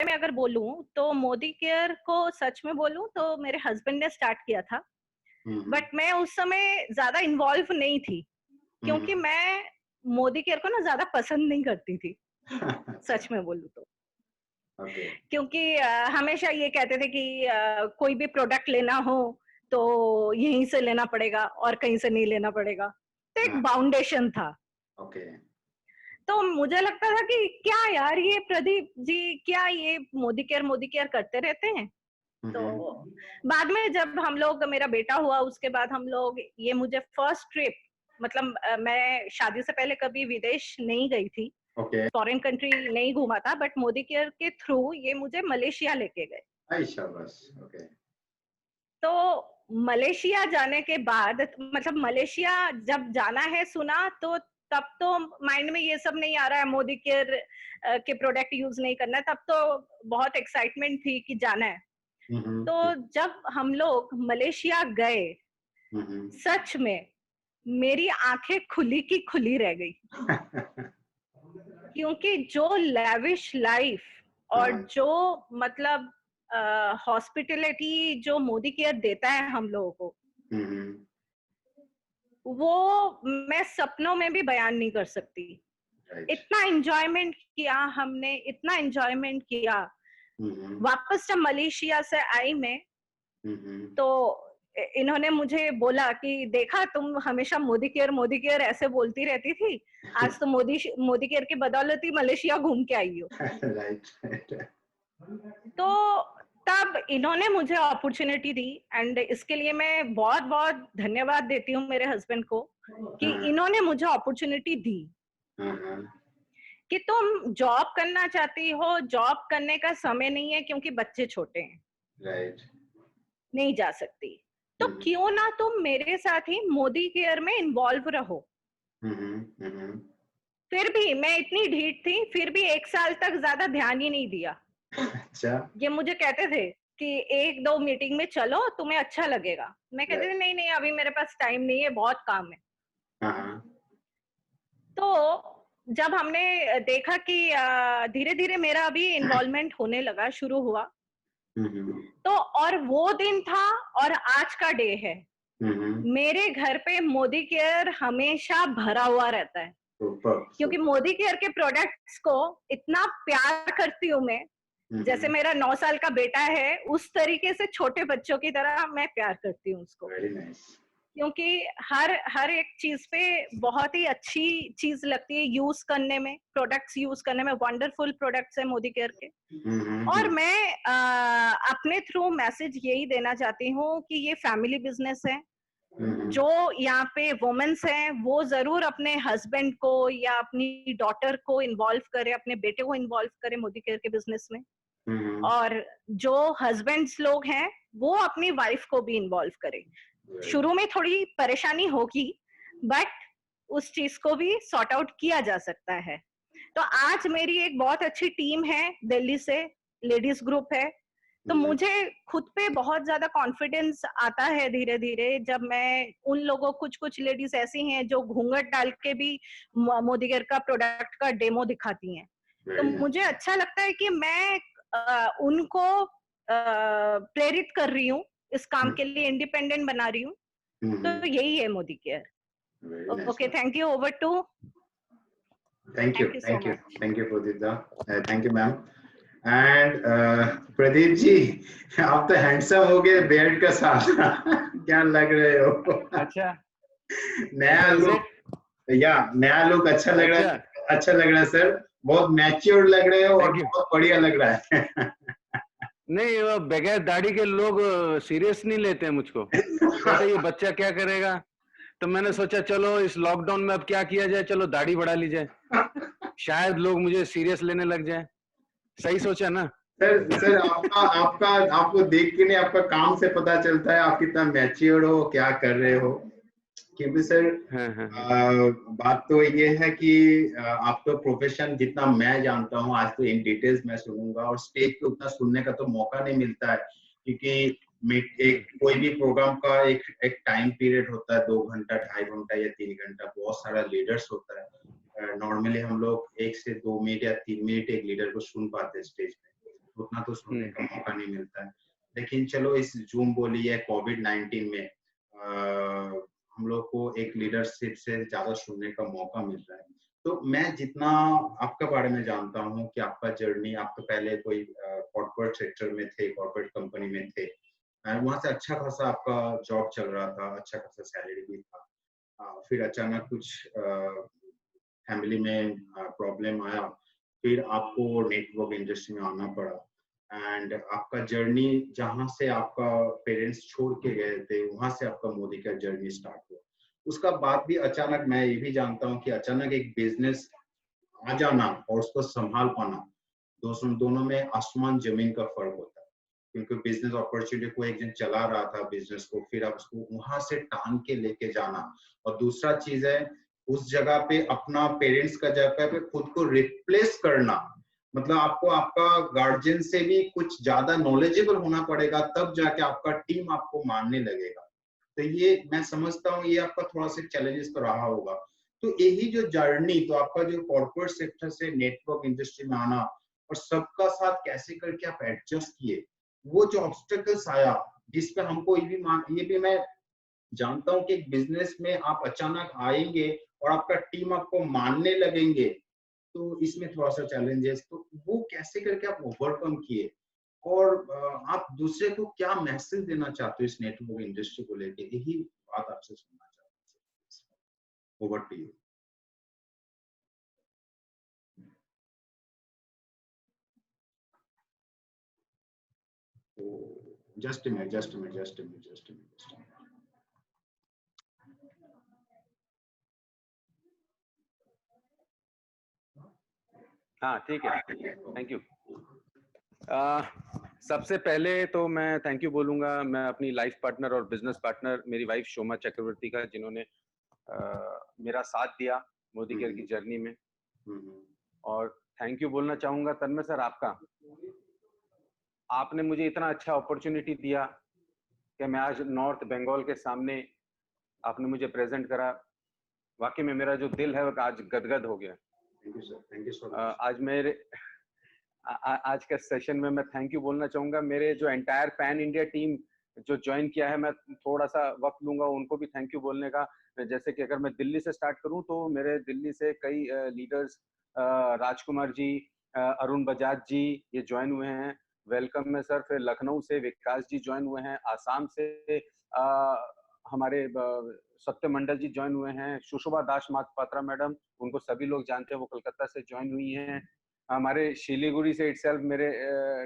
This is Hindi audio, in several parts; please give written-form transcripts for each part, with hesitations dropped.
में अगर बोलूं तो मोदी केयर को सच में बोलूं तो मेरे हस्बैंड ने स्टार्ट किया था, बट मैं उस समय ज्यादा इन्वॉल्व नहीं थी क्योंकि मैं मोदी केयर को ना ज्यादा पसंद नहीं करती थी, अच्छा, सच में बोलूं तो। ओके, क्योंकि हमेशा ये कहते थे कि कोई भी प्रोडक्ट लेना हो तो यहीं से लेना पड़ेगा और कहीं से नहीं लेना पड़ेगा, तो एक हाँ, बाउंडेशन था। ओके, तो मुझे लगता था कि क्या यार ये प्रदीप जी, क्या ये मोदी केयर करते रहते हैं। तो बाद में जब हम लोग, मेरा बेटा हुआ उसके बाद हम लोग, ये मुझे फर्स्ट ट्रिप, मतलब मैं शादी से पहले कभी विदेश नहीं गई थी, ओके, फॉरेन कंट्री नहीं घूमा था, बट मोदी केयर के थ्रू ये मुझे मलेशिया लेके गए। आई शाबाश, ओके, तो मलेशिया जाने के बाद, मतलब मलेशिया जब जाना है सुना तो तब तो माइंड में ये सब नहीं आ रहा है मोदी केयर के प्रोडक्ट यूज नहीं करना है, तब तो बहुत एक्साइटमेंट थी कि जाना है। तो जब हम लोग मलेशिया गए, सच में मेरी आंखें खुली की खुली रह गई, क्योंकि जो लैविश लाइफ और हाँ, जो मतलब हॉस्पिटलिटी जो मोदी केयर देता है हम लोगों को, वो मैं सपनों में भी बयान नहीं कर सकती। राइट, इतना एंजॉयमेंट किया हमने, इतना एंजॉयमेंट किया। वापस जब मलेशिया से आई मैं, तो इन्होंने मुझे बोला कि देखा, तुम हमेशा मोदी केयर ऐसे बोलती रहती थी, आज तो मोदी केयर की बदौलत ही मलेशिया घूम के आई हो। राइट, राइट, तो तब इन्होंने मुझे अपॉर्चुनिटी दी, एंड इसके लिए मैं बहुत बहुत धन्यवाद देती हूँ मेरे हस्बैंड को कि हाँ, इन्होंने मुझे अपॉर्चुनिटी दी हाँ, हाँ, कि तुम जॉब करना चाहती हो, जॉब करने का समय नहीं है क्योंकि बच्चे छोटे हैं, राइट, नहीं जा सकती, तो क्यों ना तुम मेरे साथ ही मोदी केयर में इन्वॉल्व रहो। फिर भी मैं इतनी ढीठ थी, फिर भी 1 साल तक ज्यादा ध्यान ही नहीं दिया। अच्छा, ये मुझे कहते थे कि 1-2 मीटिंग में चलो, तुम्हें अच्छा लगेगा। मैं कहती राइट, थी नहीं नहीं, अभी मेरे पास टाइम नहीं है, बहुत काम है। हाँ, हाँ, तो जब हमने देखा कि धीरे धीरे मेरा अभी इन्वॉल्वमेंट होने लगा, शुरू हुआ, तो और वो दिन था और आज का डे है, मेरे घर पे मोदी केयर हमेशा भरा हुआ रहता है, सुपर, क्योंकि सुपर, मोदी केयर के प्रोडक्ट्स को इतना प्यार करती हूँ मैं। जैसे मेरा 9 साल का बेटा है, उस तरीके से छोटे बच्चों की तरह मैं प्यार करती हूँ उसको, वेरी नाइस, क्योंकि हर हर एक चीज पे बहुत ही अच्छी चीज लगती है यूज करने में, प्रोडक्ट्स यूज करने में। वंडरफुल प्रोडक्ट्स है मोदी केयर के। और मैं अपने थ्रू मैसेज यही देना चाहती हूँ कि ये फैमिली बिजनेस है। जो यहाँ पे वुमेन्स हैं वो जरूर अपने हस्बैंड को या अपनी डॉटर को इन्वॉल्व करे, अपने बेटे को इन्वॉल्व करे मोदी केयर के बिजनेस में। और जो हस्बैंड्स लोग हैं वो अपनी वाइफ को भी इन्वॉल्व करे। शुरू में थोड़ी परेशानी होगी, बट उस चीज को भी सॉर्ट आउट किया जा सकता है। तो आज मेरी एक बहुत अच्छी टीम है दिल्ली से, लेडीज ग्रुप है। तो मुझे खुद पे बहुत ज्यादा कॉन्फिडेंस आता है धीरे धीरे, जब मैं उन लोगों, कुछ कुछ लेडीज ऐसी हैं जो घूंघट डाल के भी मोदी केयर का प्रोडक्ट का डेमो दिखाती हैं। तो वेरी नाइस, मुझे अच्छा लगता है कि मैं उनको प्रेरित कर रही हूँ इस काम के लिए, इंडिपेंडेंट बना रही हूँ। तो यही है Modi very care. Nice, okay, thank you, over to. Thank you, thank you so thank you, much. Thank you Pradipta, thank you ma'am. And Pradeep ji, आप तो हैंडसम हो गए बेard के साथ। क्या लग रहे हो? अच्छा, नया इज लुक, इट? या नया लुक अच्छा लग रहा अच्छा, है, अच्छा लग रहा है सर। बहुत मैच्योर लग रहे हो और थैंक यू। बहुत बढ़िया लग रहा है। नहीं, वो बगैर दाढ़ी के लोग सीरियस नहीं लेते हैं मुझको, कहते ये बच्चा क्या करेगा। तो मैंने सोचा चलो इस लॉकडाउन में अब क्या किया जाए, चलो दाढ़ी बढ़ा ली जाए, शायद लोग मुझे सीरियस लेने लग जाए। सही सोचा ना? सर आपका आपका आपको देख के नहीं, आपका काम से पता चलता है आप कितना मैच्योर हो, क्या कर रहे हो। क्योंकि सर हाँ, हाँ, हाँ। बात तो ये है कि आप तो प्रोफेशन जितना मैं जानता हूँ आज तो इन डिटेल्स मैं सुनूंगा, और स्टेज पे उतना सुनने का तो मौका नहीं मिलता है, क्योंकि एक कोई भी प्रोग्राम का एक टाइम पीरियड होता है, 2 घंटा, 2.5 घंटा या 3 घंटा, बहुत सारा लीडर्स होता है। नॉर्मली हम लोग 1 से 2 मिनट या 3 मिनट एक लीडर को सुन पाते हैं स्टेज पे। इतना तो सुनने का मौका नहीं मिलता है। लेकिन चलो इस जूम बोली है कोविड-19 में हम लोग को एक लीडरशिप से ज्यादा सुनने का मौका मिल रहा है। तो मैं जितना आपके बारे में जानता हूँ कि आपका जर्नी, आप तो पहले कोई कॉर्पोरेट सेक्टर में थे, कॉर्पोरेट कंपनी में थे, वहां से अच्छा खासा आपका जॉब चल रहा था, अच्छा खासा सैलरी भी था। फिर अचानक कुछ फैमिली में प्रॉब्लम आया, फिर आपको नेटवर्क इंडस्ट्री में आना पड़ा एंड आपका जर्नी जहाँ से आपका पेरेंट्स छोड़ के गए थे वहां से आपका मोदी का जर्नी स्टार्ट हुआ। उसका बाद भी अचानक मैं ये भी जानता हूँ कि अचानक एक बिजनेस आ जाना और उसको संभाल पाना, दोनों में आसमान जमीन का फर्क होता है। क्योंकि बिजनेस अपॉर्चुनिटी को एक दिन चला रहा था बिजनेस को, फिर आप उसको वहां से टांग के लेके जाना, और दूसरा चीज है उस जगह पे अपना पेरेंट्स का जगह पे खुद को रिप्लेस करना। मतलब आपको आपका गार्जियन से भी कुछ ज्यादा नॉलेजेबल होना पड़ेगा, तब जाके आपका टीम आपको मानने लगेगा। तो ये मैं समझता हूँ ये आपका थोड़ा सा चैलेंजेस तो रहा होगा। तो यही जो जर्नी, तो आपका जो कॉर्पोरेट सेक्टर से नेटवर्क इंडस्ट्री में आना और सबका साथ कैसे करके आप एडजस्ट किए, वो जो ऑब्स्टेकल्स आया जिसपे हमको ये भी मैं जानता हूँ कि एक बिजनेस में आप अचानक आएंगे और आपका टीम आपको मानने लगेंगे, तो इसमें थोड़ा सा चैलेंजेस, तो वो कैसे करके आप ओवरकम किए और आप दूसरे को क्या मैसेज देना चाहते हो इस नेटवर्क इंडस्ट्री को लेके, यही बात आपसे सुनना चाहते हैं। Over to you. Just a minute. हाँ ठीक है, थैंक यू। सबसे पहले तो मैं थैंक यू बोलूंगा मैं अपनी लाइफ पार्टनर और बिजनेस पार्टनर मेरी वाइफ शोमा चक्रवर्ती का, जिन्होंने मेरा साथ दिया मोदी केयर की जर्नी में। और थैंक यू बोलना चाहूंगा तन्मय सर आपका, आपने मुझे इतना अच्छा अपॉर्चुनिटी दिया कि मैं आज नॉर्थ बंगाल के सामने आपने मुझे प्रेजेंट करा। वाकई में मेरा जो दिल है वो आज गदगद हो गया। Thank you so much. आज मेरे आज के सेशन में मैं थैंक यू बोलना चाहूंगा मेरे जो एंटायर पैन इंडिया टीम जो ज्वाइन किया है, मैं थोड़ा सा वक्त लूंगा उनको भी थैंक यू बोलने का। जैसे कि अगर मैं दिल्ली से स्टार्ट करूं तो मेरे दिल्ली से कई लीडर्स, राजकुमार जी, अरुण बजाज जी ये ज्वाइन हुए हैं, वेलकम है सर। फिर लखनऊ से विकास जी ज्वाइन हुए हैं, आसाम से हमारे सत्य मंडल जी ज्वाइन हुए हैं, सुषमा दास पात्रा मैडम उनको सभी लोग जानते हैं, वो कलकत्ता से ज्वाइन हुई हैं। हमारे शिलीगुड़ी से इटसेल्फ मेरे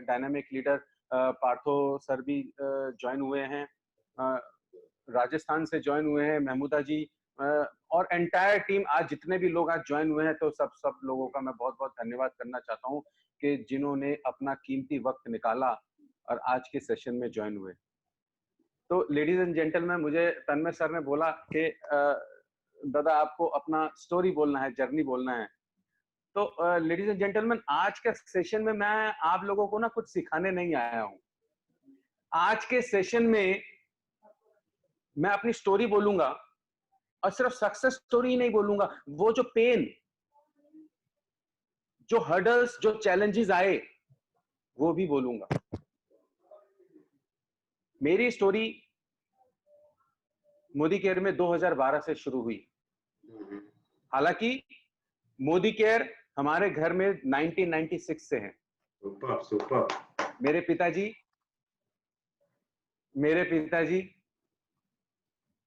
डायनामिक लीडर पार्थो सर भी ज्वाइन हुए हैं, राजस्थान से ज्वाइन हुए हैं महमूदा जी, और एंटायर टीम आज जितने भी लोग आज ज्वाइन हुए हैं, तो सब लोगों का मैं बहुत बहुत धन्यवाद करना चाहता हूं कि जिन्होंने अपना कीमती वक्त निकाला और आज के सेशन में ज्वाइन हुए। तो लेडीज एंड जेंटलमैन, मुझे तन्मय सर ने बोला कि दादा आपको अपना स्टोरी बोलना है, जर्नी बोलना है। तो लेडीज एंड जेंटलमैन, आज के सेशन में मैं आप लोगों को ना कुछ सिखाने नहीं आया हूं। आज के सेशन में मैं अपनी स्टोरी बोलूंगा, और सिर्फ सक्सेस स्टोरी ही नहीं बोलूंगा, वो जो पेन, जो हर्डल्स, जो चैलेंजेस आए वो भी बोलूंगा। मेरी स्टोरी मोदी केयर में 2012 से शुरू हुई। हालांकि मोदी केयर हमारे घर में 1996 से है। सुपर। मेरे पिताजी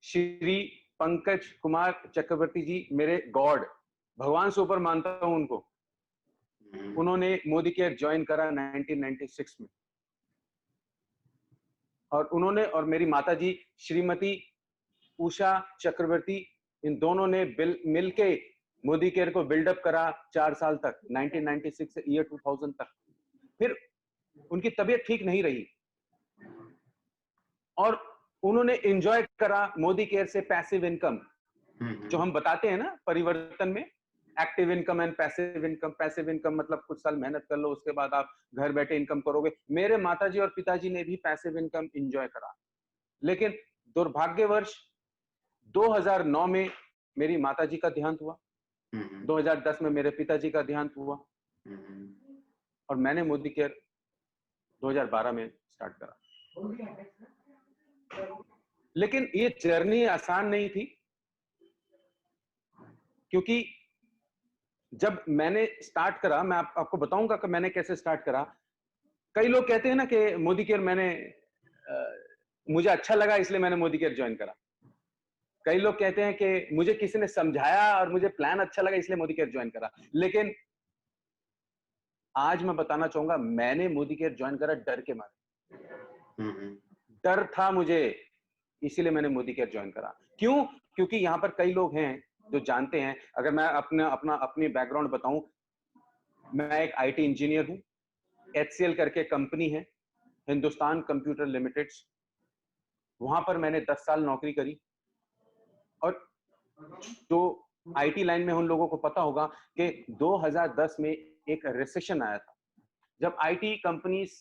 श्री पंकज कुमार चक्रवर्ती जी, मेरे गॉड, भगवान से ऊपर मानता हूं उनको, उन्होंने मोदी केयर ज्वाइन करा 1996 में। और उन्होंने और मेरी माताजी श्रीमती उषा चक्रवर्ती, इन दोनों ने मिलके मोदी केयर को बिल्डअप करा 4 साल तक, 1996 से ईयर 2000 तक। फिर उनकी तबीयत ठीक नहीं रही और उन्होंने एंजॉय करा मोदी केयर से पैसिव इनकम, जो हम बताते हैं ना परिवर्तन में, active income and passive income. Passive income मतलब कुछ साल मेहनत कर लो, उसके बाद आप घर बैठे इनकम करोगे। मेरे माताजी और पिताजी ने भी पैसिव इनकम एंजॉय करा, लेकिन दुर्भाग्यवश 2009 में मेरी माताजी का देहांत हुआ, 2010 में मेरे पिताजी का देहांत हुआ, और मैंने मोदी केयर 2012 में स्टार्ट करा। लेकिन ये जर्नी आसान नहीं थी, क्योंकि जब मैंने स्टार्ट करा, मैं आपको बताऊंगा कि मैंने कैसे स्टार्ट करा। कई लोग कहते हैं ना कि मोदी केयर मुझे अच्छा लगा इसलिए मैंने मोदी केयर ज्वाइन करा। कई लोग कहते हैं कि मुझे किसी ने समझाया और मुझे प्लान अच्छा लगा इसलिए मोदी केयर ज्वाइन करा। लेकिन आज मैं बताना चाहूंगा, मैंने मोदी केयर ज्वाइन करा डर के मारे। डर था मुझे, इसीलिए मैंने मोदी केयर ज्वाइन करा। क्यों? क्योंकि यहां पर कई लोग हैं जो जानते हैं। अगर मैं अपनी बैकग्राउंड बताऊं, मैं एक आईटी इंजीनियर हूं। HCL करके कंपनी है, हिंदुस्तान कंप्यूटर लिमिटेड। वहां पर मैंने 10 साल नौकरी करी। और जो आईटी लाइन में उन लोगों को पता होगा कि 2010 में एक रिसेशन आया था, जब आईटी कंपनीज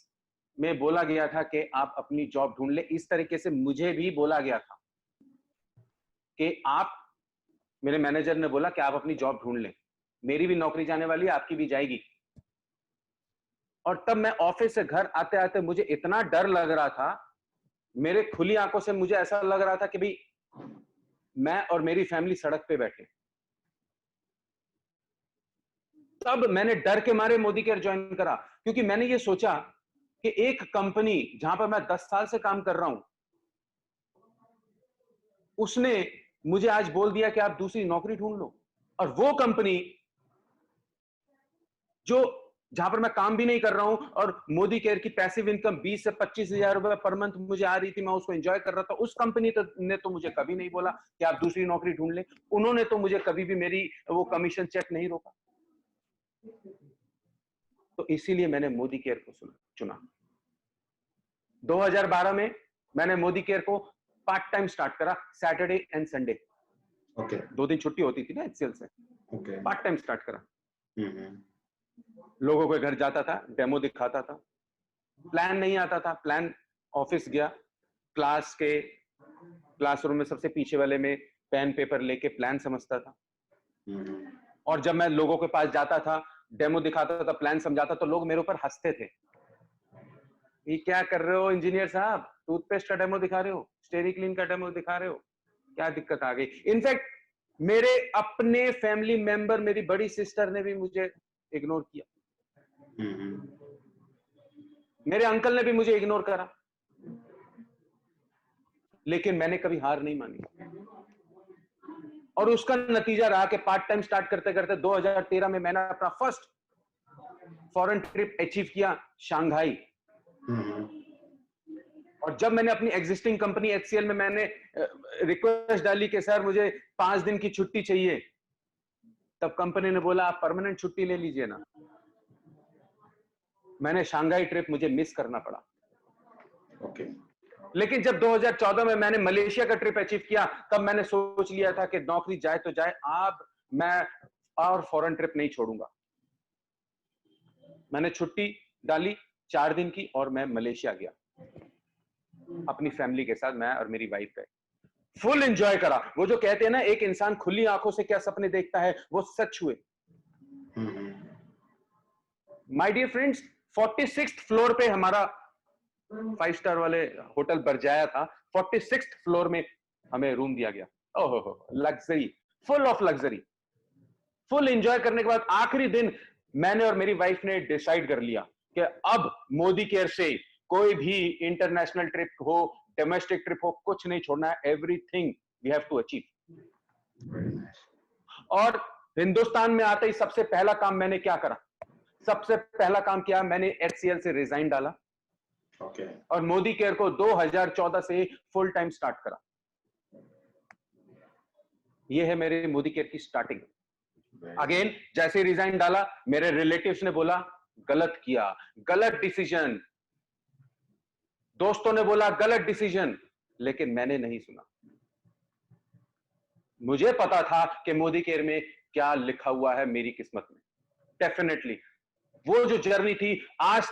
में बोला गया था कि आप अपनी जॉब ढूंढ ले। इस तरीके से मुझे भी बोला गया था कि मेरे मैनेजर ने बोला कि आप अपनी जॉब ढूंढ लें, मेरी भी नौकरी जाने वाली है, आपकी भी जाएगी। और तब मैं ऑफिस से घर आते आते मुझे इतना डर लग रहा था, मेरे खुली आंखों से मुझे ऐसा लग रहा था कि भाई मैं और मेरी फैमिली सड़क पे बैठे। तब मैंने डर के मारे मोदी केयर ज्वाइन करा, क्योंकि मैंने ये सोचा कि एक कंपनी जहां पर मैं 10 साल से काम कर रहा हूं, उसने मुझे आज बोल दिया कि आप दूसरी नौकरी ढूंढ लो। और वो कंपनी जहां पर मैं काम भी नहीं कर रहा हूं और मोदी केयर की पैसिव इनकम 20 से 25 हजार रुपए पर मंथ मुझे आ रही थी, मैं उसको एंजॉय कर रहा था, उस कंपनी ने तो मुझे कभी नहीं बोला कि आप दूसरी नौकरी ढूंढ लें। उन्होंने तो मुझे कभी भी मेरी वो कमीशन चेक नहीं रोका। तो इसीलिए मैंने मोदी केयर को चुना। 2012 में मैंने मोदी केयर को पार्ट टाइम स्टार्ट करा, सैटरडे एंड संडे। ओके। 2 दिन छुट्टी होती थी ना HCL से। ओके। पार्ट टाइम स्टार्ट करा। लोगों के घर जाता था, डेमो दिखाता था। प्लान नहीं आता था, प्लान ऑफिस गया, क्लासरूम में सबसे पीछे वाले में पेन पेपर लेके प्लान समझता था। और जब मैं लोगों के पास जाता था, डेमो दिखाता था, प्लान समझाता, तो लोग मेरे ऊपर हंसते थे। ये क्या कर रहे हो इंजीनियर साहब, टूथपेस्ट का डेमो दिखा रहे हो, स्टेरिक्लीन का डेमो दिखा रहे हो, क्या दिक्कत आ गई? इनफैक्ट मेरे अपने फैमिली मेंबर, मेरी बड़ी सिस्टर ने भी मुझे इग्नोर किया। मेरे अंकल ने भी मुझे इग्नोर करा। लेकिन मैंने कभी हार नहीं मानी, और उसका नतीजा रहा कि पार्ट टाइम स्टार्ट करते करते 2013 में मैंने अपना फर्स्ट फॉरेन ट्रिप अचीव किया, शंघाई। और जब मैंने अपनी एग्जिस्टिंग कंपनी HCL में मैंने रिक्वेस्ट डाली कि सर मुझे 5 दिन की छुट्टी चाहिए, तब कंपनी ने बोला आप परमानेंट छुट्टी ले लीजिए ना। मैंने शंघाई ट्रिप मुझे मिस करना पड़ा। ओके। लेकिन जब 2014 में मैंने मलेशिया का ट्रिप अचीव किया, तब मैंने सोच लिया था कि नौकरी जाए तो जाए, अब मैं और फॉरेन ट्रिप नहीं छोड़ूंगा। मैंने छुट्टी डाली 4 दिन की और मैं मलेशिया गया अपनी फैमिली के साथ। मैं और मेरी वाइफ गए, फुल एंजॉय करा। वो जो कहते हैं ना, एक इंसान खुली आंखों से क्या सपने देखता है, वो सच हुए। My dear friends, 46th floor पे हमारा 5 स्टार वाले होटल बरजाया था। 46th फ्लोर में हमें रूम दिया गया। ओहो, luxury, full of luxury. Full enjoy करने के बाद आखिरी दिन मैंने और मेरी वाइफ ने डिसाइड कर लिया कि अब मोदी केयर से कोई भी इंटरनेशनल ट्रिप हो, डोमेस्टिक ट्रिप हो, कुछ नहीं छोड़ना है। Everything we have to achieve. और हिंदुस्तान में आते ही सबसे पहला काम मैंने क्या करा? सबसे पहला काम किया, मैंने HCL से रिजाइन डाला। ओके। और मोदी केयर को 2014 से फुल टाइम स्टार्ट करा। ये है मेरे मोदी केयर की स्टार्टिंग। अगेन जैसे रिजाइन डाला, मेरे रिलेटिव्स ने बोला गलत किया, गलत डिसीजन। दोस्तों ने बोला गलत डिसीजन, लेकिन मैंने नहीं सुना। मुझे पता था कि मोदी केयर में क्या लिखा हुआ है मेरी किस्मत में। डेफिनेटली वो जो जर्नी थी, आज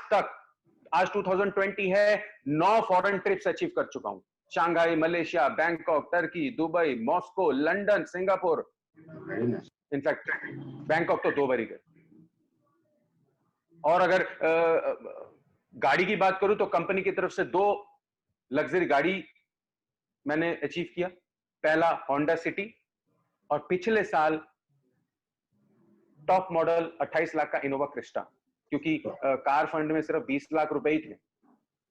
2020 है, 9 फॉरेन ट्रिप्स अचीव कर चुका हूं। Shanghai, Malaysia, Bangkok, Turkey, Dubai, Moscow, London, Singapore. In fact Bangkok तो 2 बार ही गए। और अगर गाड़ी की बात करूं तो कंपनी की तरफ से 2 लग्जरी गाड़ी मैंने अचीव किया। पहला होंडा सिटी, और पिछले साल टॉप मॉडल 28 लाख का इनोवा क्रिस्टा, क्योंकि कार फंड में सिर्फ 20 लाख रुपए ही थे,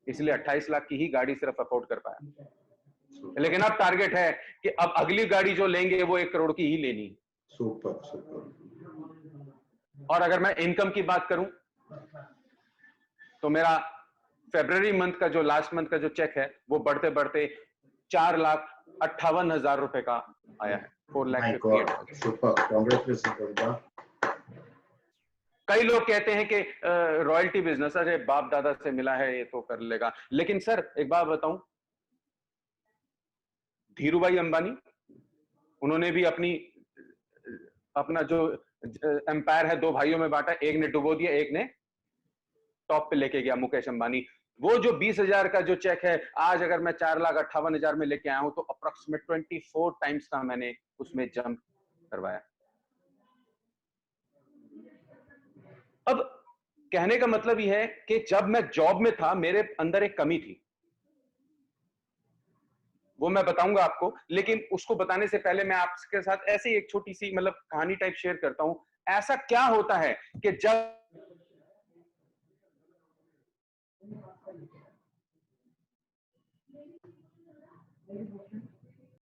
इसलिए 28 लाख की ही गाड़ी सिर्फ अफोर्ड कर पाया। लेकिन अब टारगेट है कि अब अगली गाड़ी जो लेंगे वो 1 करोड़ की ही लेनी है। Super super. और अगर मैं इनकम की बात करूं तो मेरा फरवरी मंथ का जो लास्ट मंथ का जो चेक है वो बढ़ते बढ़ते 4,58,000 रुपए का आया है। 4,58,000। Super, congratulation. कई लोग कहते हैं कि रॉयल्टी बिजनेस, अरे बाप दादा से मिला है ये तो कर लेगा। लेकिन सर एक बात बताऊं, धीरूभाई अंबानी, उन्होंने भी अपना जो एम्पायर है 2 भाइयों में बांटा, एक ने डुबो दिया, एक ने टॉप पे लेके गया, मुकेश अंबानी। वो जो 20,000 का जो चेक है, आज अगर मैं 4,58,000 में लेके आया हूं तो अप्रोक्सीमेट 24 टाइम्स का मैंने उसमें जंप करवाया। अब कहने का मतलब यह है कि जब मैं जॉब में था मेरे अंदर एक कमी थी, वो मैं बताऊंगा आपको, लेकिन उसको बताने से पहले मैं आपके साथ ऐसे ही एक छोटी सी मतलब कहानी टाइप शेयर करता हूं। ऐसा क्या होता है कि जब